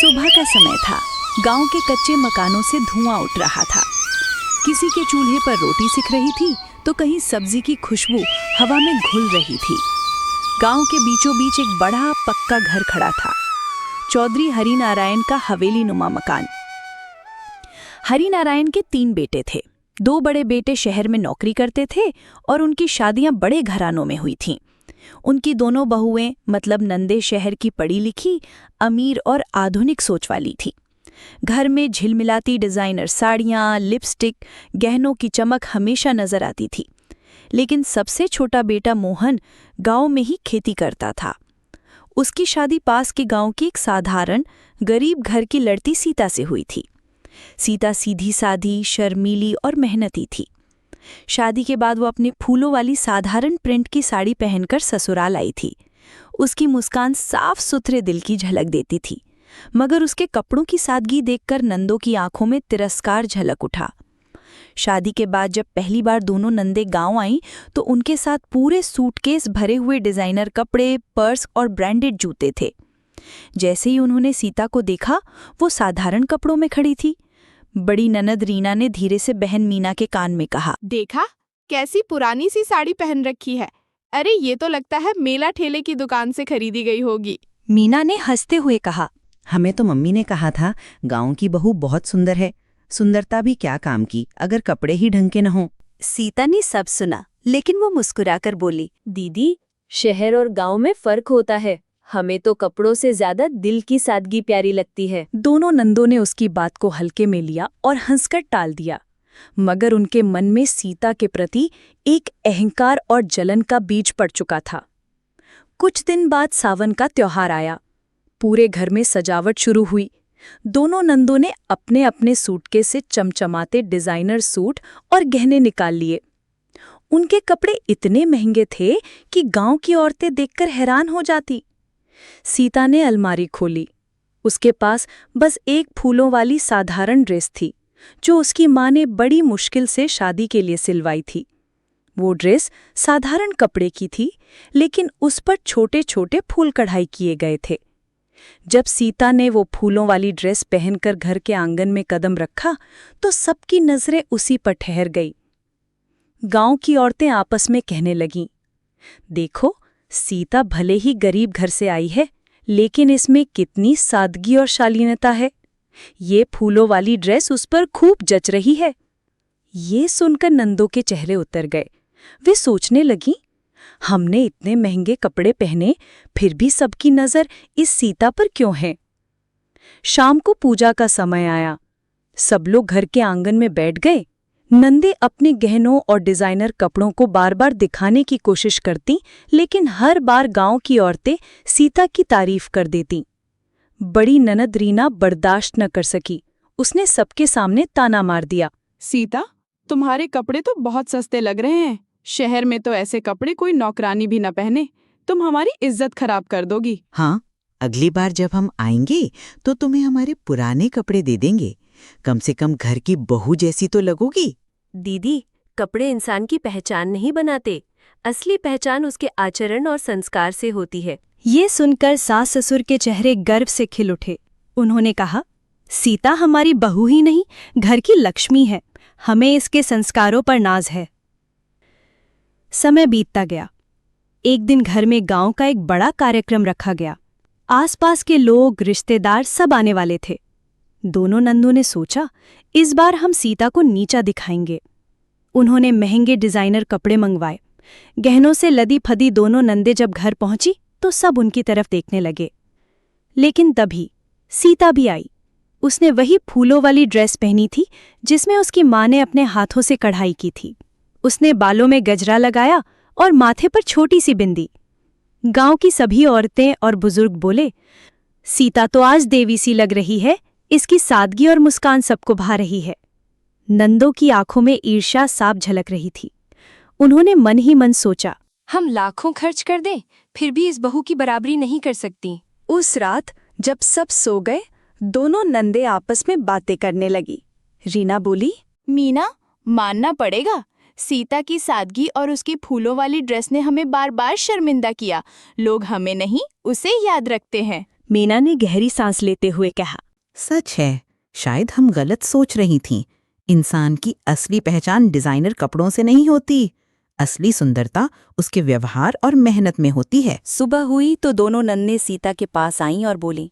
सुबह का समय था। गांव के कच्चे मकानों से धुआं उठ रहा था। किसी के चूल्हे पर रोटी सिक रही थी तो कहीं सब्जी की खुशबू हवा में घुल रही थी। गांव के बीचों बीच एक बड़ा पक्का घर खड़ा था, चौधरी हरिनारायण का हवेली नुमा मकान। हरिनारायण के 3 बेटे थे। 2 बड़े बेटे शहर में नौकरी करते थे और उनकी शादियां बड़े घरानों में हुई थीं। उनकी दोनों बहुएं मतलब नंदे शहर की पढ़ी लिखी, अमीर और आधुनिक सोच वाली थी। घर में झिलमिलाती डिजाइनर साड़ियां, लिपस्टिक, गहनों की चमक हमेशा नजर आती थी। लेकिन सबसे छोटा बेटा मोहन गांव में ही खेती करता था। उसकी शादी पास के गांव की एक साधारण गरीब घर की लड़की सीता से हुई थी। सीता सीधी साधी, शर्मीली और मेहनती थी। शादी के बाद वो अपने फूलों वाली साधारण प्रिंट की साड़ी पहनकर ससुराल आई थी। उसकी मुस्कान साफ सुथरे दिल की झलक देती थी, मगर उसके कपड़ों की सादगी देखकर नंदों की आंखों में तिरस्कार झलक उठा। शादी के बाद जब पहली बार दोनों नंदे गांव आईं तो उनके साथ पूरे सूटकेस भरे हुए डिजाइनर कपड़े, पर्स और ब्रांडेड जूते थे। जैसे ही उन्होंने सीता को देखा, वो साधारण कपड़ों में खड़ी थी। बड़ी ननद रीना ने धीरे से बहन मीना के कान में कहा, देखा कैसी पुरानी सी साड़ी पहन रखी है। अरे ये तो लगता है मेला ठेले की दुकान से खरीदी गई होगी। मीना ने हंसते हुए कहा, हमें तो मम्मी ने कहा था गांव की बहू बहुत सुंदर है। सुंदरता भी क्या काम की अगर कपड़े ही ढंग के न हों। सीता ने सब सुना, लेकिन वो मुस्कुराकर बोली, दीदी, शहर और गांव में फर्क होता है। हमें तो कपड़ों से ज्यादा दिल की सादगी प्यारी लगती है। दोनों नंदों ने उसकी बात को हल्के में लिया और हंसकर टाल दिया, मगर उनके मन में सीता के प्रति एक अहंकार और जलन का बीज पड़ चुका था। कुछ दिन बाद सावन का त्योहार आया। पूरे घर में सजावट शुरू हुई। दोनों नंदों ने अपने अपने सूटकेस से चमचमाते डिजाइनर सूट और गहने निकाल लिए। उनके कपड़े इतने महंगे थे कि गांव की औरतें देखकर हैरान हो जाती। सीता ने अलमारी खोली। उसके पास बस एक फूलों वाली साधारण ड्रेस थी, जो उसकी माँ ने बड़ी मुश्किल से शादी के लिए सिलवाई थी। वो ड्रेस साधारण कपड़े की थी, लेकिन उस पर छोटे छोटे फूल कढ़ाई किए गए थे। जब सीता ने वो फूलों वाली ड्रेस पहनकर घर के आंगन में कदम रखा, तो सबकी नजरें उसी पर ठहर गई। गांव की औरतें आपस में कहने लगीं, देखो, सीता भले ही गरीब घर से आई है, लेकिन इसमें कितनी सादगी और शालीनता है। ये फूलों वाली ड्रेस उस पर खूब जच रही है। ये सुनकर नंदों के चेहरे उतर गए। वे सोचने लगीं, हमने इतने महंगे कपड़े पहने, फिर भी सबकी नजर इस सीता पर क्यों है। शाम को पूजा का समय आया। सब लोग घर के आंगन में बैठ गए। नंदे अपने गहनों और डिजाइनर कपड़ों को बार बार दिखाने की कोशिश करती, लेकिन हर बार गांव की औरतें सीता की तारीफ कर देतीं। बड़ी ननद रीना बर्दाश्त न कर सकी। उसने सबके सामने ताना मार दिया, सीता, तुम्हारे कपड़े तो बहुत सस्ते लग रहे हैं। शहर में तो ऐसे कपड़े कोई नौकरानी भी न पहने। तुम हमारी इज्जत खराब कर दोगी। हाँ, अगली बार जब हम आएंगे तो तुम्हें हमारे पुराने कपड़े दे देंगे। कम से कम घर की बहू जैसी तो लगोगी। दीदी, कपड़े इंसान की पहचान नहीं बनाते। असली पहचान उसके आचरण और संस्कार से होती है। ये सुनकर सास ससुर के चेहरे गर्व से खिल उठे। उन्होंने कहा, सीता हमारी बहू ही नहीं, घर की लक्ष्मी है। हमें इसके संस्कारों पर नाज है। समय बीतता गया। एक दिन घर में गांव का एक बड़ा कार्यक्रम रखा गया। आसपास के लोग, रिश्तेदार सब आने वाले थे। दोनों नंदों ने सोचा, इस बार हम सीता को नीचा दिखाएंगे। उन्होंने महंगे डिजाइनर कपड़े मंगवाए। गहनों से लदी फदी दोनों नंदे जब घर पहुंची तो सब उनकी तरफ देखने लगे। लेकिन तभी सीता भी आई। उसने वही फूलों वाली ड्रेस पहनी थी जिसमें उसकी माँ ने अपने हाथों से कढ़ाई की थी। उसने बालों में गजरा लगाया और माथे पर छोटी सी बिंदी। गांव की सभी औरतें और बुजुर्ग बोले, सीता तो आज देवी सी लग रही है। इसकी सादगी और मुस्कान सबको भा रही है। नंदों की आंखों में ईर्ष्या साफ झलक रही थी। उन्होंने मन ही मन सोचा, हम लाखों खर्च कर दें, फिर भी इस बहू की बराबरी नहीं कर सकती। उस रात जब सब सो गए, दोनों नंदे आपस में बातें करने लगी। रीना बोली, मीना, मानना पड़ेगा, सीता की सादगी और उसकी फूलों वाली ड्रेस ने हमें बार बार शर्मिंदा किया। लोग हमें नहीं, उसे याद रखते हैं। मीना ने गहरी सांस लेते हुए कहा। सच है, शायद हम गलत सोच रही थीं। इंसान की असली पहचान डिजाइनर कपड़ों से नहीं होती। असली सुंदरता उसके व्यवहार और मेहनत में होती है। सुबह हुई तो दोनों नन्हें सीता के पास आईं और बोलीं,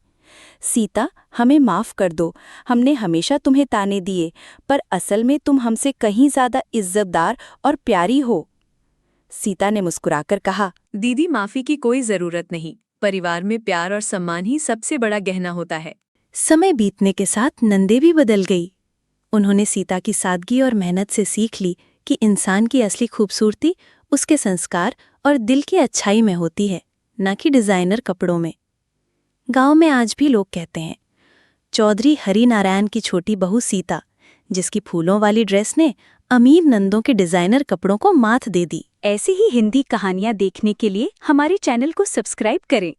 सीता, हमें माफ कर दो, हमने हमेशा तुम्हें ताने दिए, पर असल में तुम हमसे कहीं ज्यादा इज्जतदार और प्यारी हो। सीता ने मुस्कुराकर कहा, दीदी, माफी की कोई जरूरत नहीं। परिवार में प्यार और सम्मान ही सबसे बड़ा गहना होता है। समय बीतने के साथ नंदे भी बदल गई। उन्होंने सीता की सादगी और मेहनत से सीख ली कि इंसान की असली खूबसूरती उसके संस्कार और दिल की अच्छाई में होती है, न कि डिजाइनर कपड़ों में। गांव में आज भी लोग कहते हैं, चौधरी हरि नारायण की छोटी बहू सीता, जिसकी फूलों वाली ड्रेस ने अमीर नंदों के डिजाइनर कपड़ों को मात दे दी। ऐसी ही हिंदी कहानियां देखने के लिए हमारे चैनल को सब्सक्राइब करें।